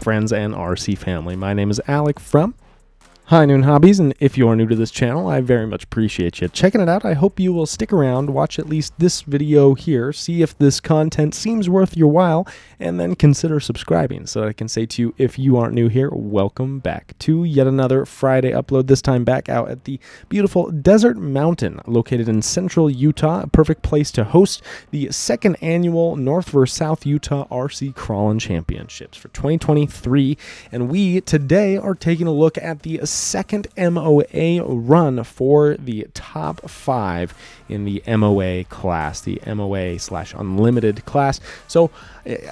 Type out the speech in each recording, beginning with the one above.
friends, and RC family. My name is Alec from High Noon Hobbies, and if you are new to this channel, I very much appreciate you checking it out. I hope you will stick around, watch at least this video here, see if this content seems worth your while, and then consider subscribing so I can say to you, if you aren't new here, welcome back to yet another Friday upload, this time back out at the beautiful Desert Mountain located in central Utah, a perfect place to host the second annual North vs. South Utah RC Crawling Championships for 2023, and we today are taking a look at the second MOA run for the top 5 in the MOA class, the MOA/unlimited class. So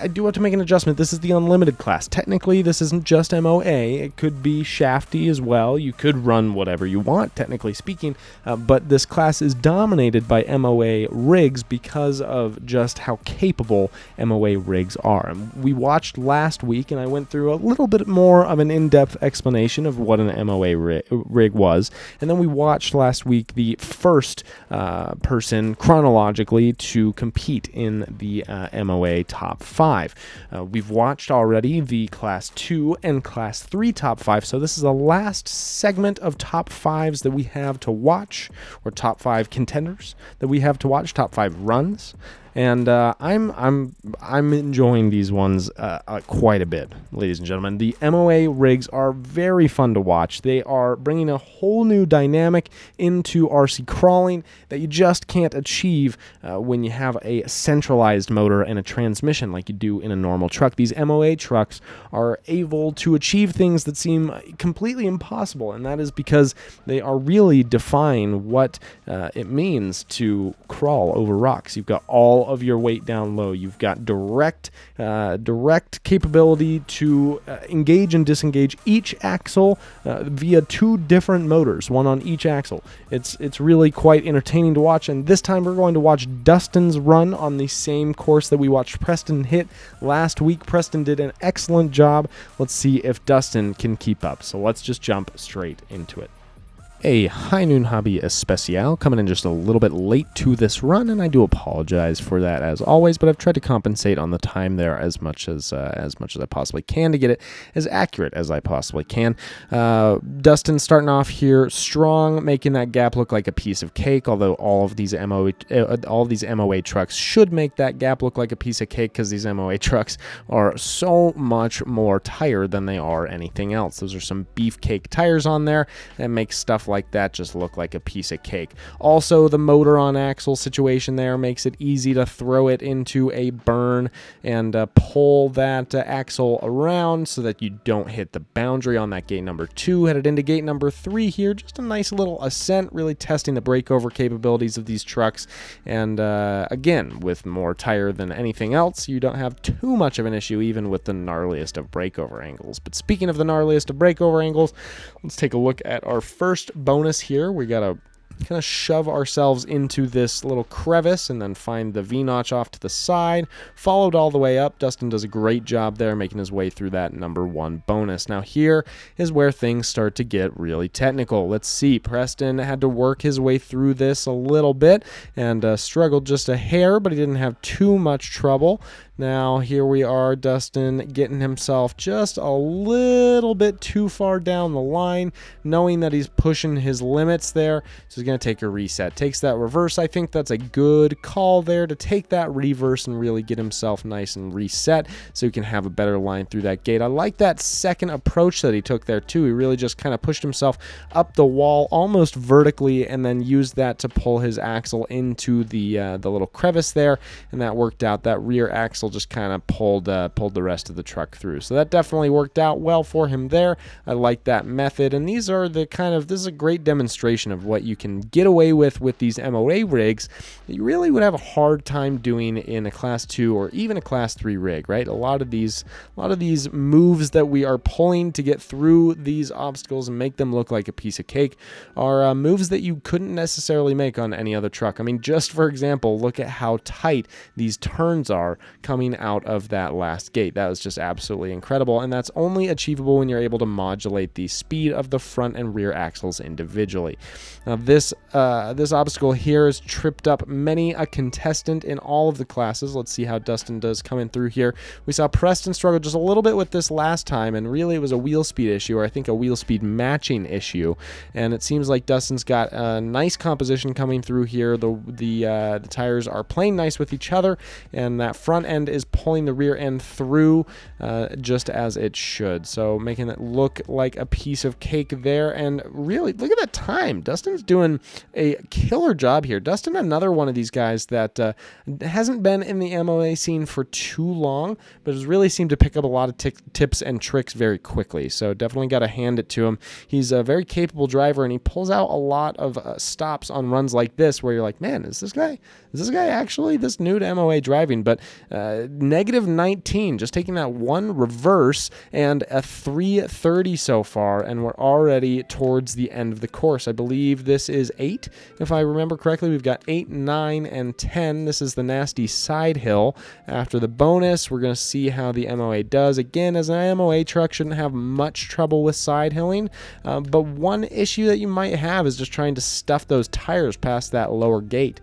I do have to make an adjustment. This is the unlimited class. Technically, this isn't just MOA. It could be shafty as well. You could run whatever you want, technically speaking, but this class is dominated by MOA rigs because of just how capable MOA rigs are. And we watched last week, and I went through a little bit more of an in-depth explanation of what an MOA rig was, and then we watched last week the first person chronologically to compete in the MOA top 5. We've watched already the class 2 and class 3 top 5, so this is the last segment of top 5s that we have to watch, or top 5 contenders that we have to watch, top 5 runs. And I'm enjoying these ones quite a bit, ladies and gentlemen. The MOA rigs are very fun to watch. They are bringing a whole new dynamic into RC crawling that you just can't achieve when you have a centralized motor and a transmission like you do in a normal truck. These MOA trucks are able to achieve things that seem completely impossible, and that is because they are really defying what it means to crawl over rocks. You've got all of your weight down low. You've got direct capability to engage and disengage each axle via 2 different motors, one on each axle. It's really quite entertaining to watch, and this time we're going to watch Dustin's run on the same course that we watched Preston hit last week. Preston did an excellent job. Let's see if Dustin can keep up. So let's just jump straight into it. A High Noon Hobby Especial, coming in just a little bit late to this run, and I do apologize for that as always, but I've tried to compensate on the time there as much as I possibly can to get it as accurate as I possibly can. Dustin starting off here strong, making that gap look like a piece of cake, although all of these MOA trucks should make that gap look like a piece of cake, because these MOA trucks are so much more tire than they are anything else. Those are some beefcake tires on there that makes stuff like that just look like a piece of cake. Also, the motor on axle situation there makes it easy to throw it into a burn and pull that axle around so that you don't hit the boundary on that gate number 2. Headed into gate number 3 here, just a nice little ascent, really testing the breakover capabilities of these trucks. And again, with more tire than anything else, you don't have too much of an issue even with the gnarliest of breakover angles. But speaking of the gnarliest of breakover angles, let's take a look at our first bonus here. We got to kind of shove ourselves into this little crevice and then find the V-notch off to the side, followed all the way up. Dustin does a great job there making his way through that number 1 bonus. Now here is where things start to get really technical. Let's see, Preston had to work his way through this a little bit and struggled just a hair, but he didn't have too much trouble. Now here we are, Dustin getting himself just a little bit too far down the line, knowing that he's pushing his limits there, so he's going to take a reset. Takes that reverse. I think that's a good call there to take that reverse and really get himself nice and reset so he can have a better line through that gate. I like that second approach that he took there too. He really just kind of pushed himself up the wall almost vertically and then used that to pull his axle into the little crevice there, and that worked out. That rear axle just kind of pulled the rest of the truck through. So that definitely worked out well for him there. I like that method, and these are the this is a great demonstration of what you can get away with these MOA rigs that you really would have a hard time doing in a class 2 or even a class 3 rig, right? A lot of these moves that we are pulling to get through these obstacles and make them look like a piece of cake are moves that you couldn't necessarily make on any other truck. I mean, just for example, look at how tight these turns are coming out of that last gate. That was just absolutely incredible, and that's only achievable when you're able to modulate the speed of the front and rear axles individually. Now this this obstacle here has tripped up many a contestant in all of the classes. Let's see how Dustin does coming through here. We saw Preston struggle just a little bit with this last time, and really it was a wheel speed issue, or I think a wheel speed matching issue. And it seems like Dustin's got a nice composition coming through here. The tires are playing nice with each other, and that front end is pulling the rear end through just as it should. So making it look like a piece of cake there. And really, look at that time. Dustin's doing a killer job here. Dustin, another one of these guys that hasn't been in the MOA scene for too long, but has really seemed to pick up a lot of tips and tricks very quickly. So definitely got to hand it to him. He's a very capable driver, and he pulls out a lot of stops on runs like this where you're like, man, is this guy actually this new to MOA driving? But negative 19, just taking that one reverse, and a 330 so far, and we're already towards the end of the course. I believe this is 8, if I remember correctly. We've got 8, 9, and 10. This is the nasty side hill. After the bonus, we're going to see how the MOA does. Again, as an MOA truck, shouldn't have much trouble with side hilling, but one issue that you might have is just trying to stuff those tires past that lower gate.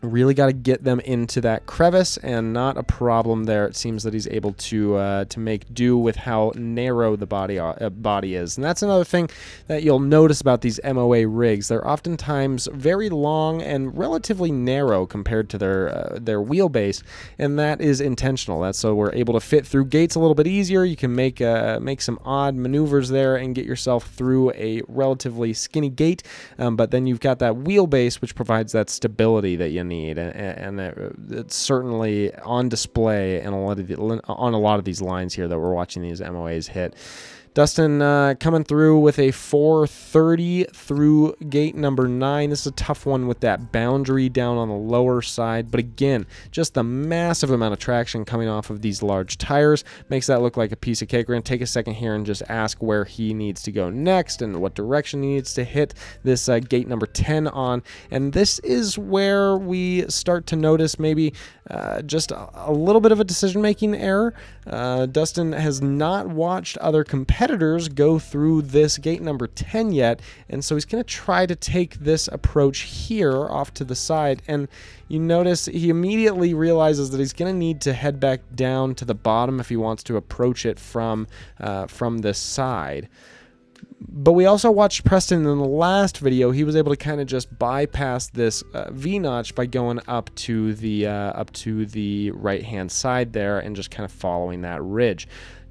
Really got to get them into that crevice, and not a problem there. It seems that he's able to make do with how narrow the body is. And that's another thing that you'll notice about these MOA rigs. They're oftentimes very long and relatively narrow compared to their wheelbase, and that is intentional. That's so we're able to fit through gates a little bit easier. You can make some odd maneuvers there and get yourself through a relatively skinny gate, but then you've got that wheelbase which provides that stability that you need. And it's certainly on display in on a lot of these lines here that we're watching these MOAs hit. Dustin coming through with a 430 through gate number 9. This is a tough one with that boundary down on the lower side. But again, just the massive amount of traction coming off of these large tires makes that look like a piece of cake. We're going to take a second here and just ask where he needs to go next and what direction he needs to hit this gate number 10 on. And this is where we start to notice maybe just a little bit of a decision-making error. Dustin has not watched other competitors go through this gate number 10 yet, and so he's going to try to take this approach here off to the side, and you notice he immediately realizes that he's going to need to head back down to the bottom if he wants to approach it from this side. But we also watched Preston in the last video. He was able to kind of just bypass this V-notch by going up to the right-hand side there and just kind of following that ridge.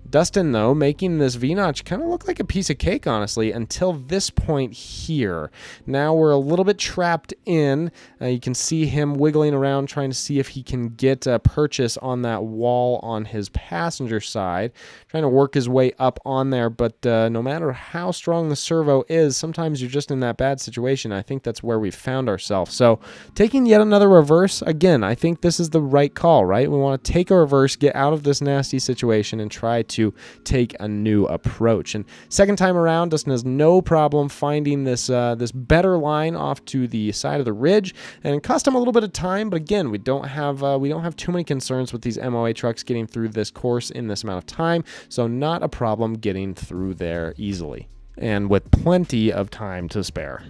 Dustin, though, making this V-notch kind of look like a piece of cake, honestly, until this point here. Now we're a little bit trapped in. You can see him wiggling around trying to see if he can get a purchase on that wall on his passenger side, trying to work his way up on there, but no matter how strong the servo is, sometimes you're just in that bad situation. I think that's where we've found ourselves. So taking yet another reverse, again, I think this is the right call, right? We want to take a reverse, get out of this nasty situation, and try to take a new approach. And second time around, Dustin has no problem finding this better line off to the side of the ridge, and it cost him a little bit of time. But again, we don't have too many concerns with these MOA trucks getting through this course in this amount of time, so not a problem getting through there easily and with plenty of time to spare.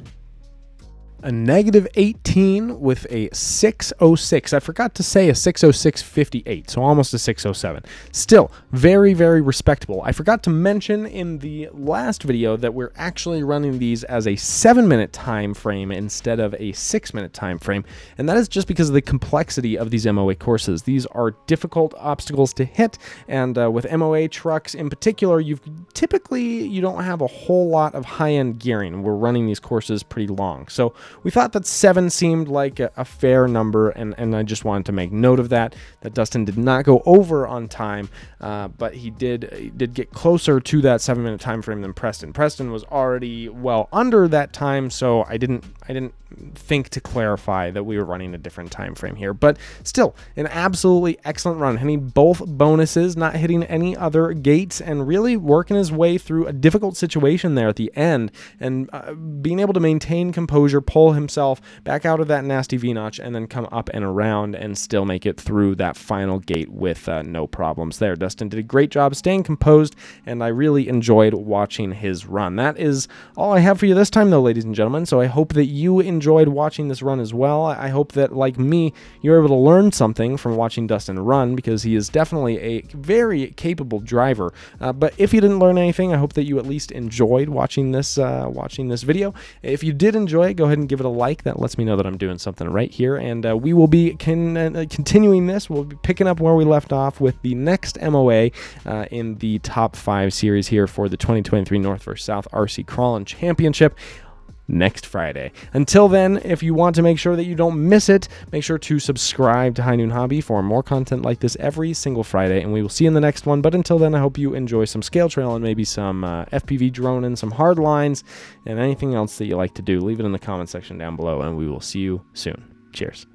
A negative 18 with a 606. I forgot to say a 606.58, so almost a 607. Still, very, very respectable. I forgot to mention in the last video that we're actually running these as a 7-minute time frame instead of a 6-minute time frame, and that is just because of the complexity of these MOA courses. These are difficult obstacles to hit, and with MOA trucks in particular, you don't have a whole lot of high-end gearing. We're running these courses pretty long, so we thought that 7 seemed like a fair number, and I just wanted to make note of that Dustin did not go over on time, but he did get closer to that 7-minute time frame than Preston. Preston was already well under that time, so I didn't think to clarify that we were running a different time frame here. But still, an absolutely excellent run, hitting both bonuses, not hitting any other gates, and really working his way through a difficult situation there at the end, and being able to maintain composure, pull himself back out of that nasty V-notch, and then come up and around and still make it through that final gate with no problems there. Dustin did a great job staying composed, and I really enjoyed watching his run. That is all I have for you this time, though, ladies and gentlemen, so I hope that you enjoyed watching this run as well. I hope that, like me, you're able to learn something from watching Dustin run, because he is definitely a very capable driver. But if you didn't learn anything, I hope that you at least enjoyed watching this video. If you did enjoy it, go ahead and give it a like. That lets me know that I'm doing something right here, and we will be continuing this. We'll be picking up where we left off with the next MOA in the top 5 series here for the 2023 North vs. South RC Crawling Championship next Friday. Until then, if you want to make sure that you don't miss it, make sure to subscribe to High Noon Hobby for more content like this every single Friday, and we will see you in the next one. But until then, I hope you enjoy some scale trail and maybe some FPV drone and some hard lines and anything else that you like to do. Leave it in the comment section down below, and we will see you soon. Cheers.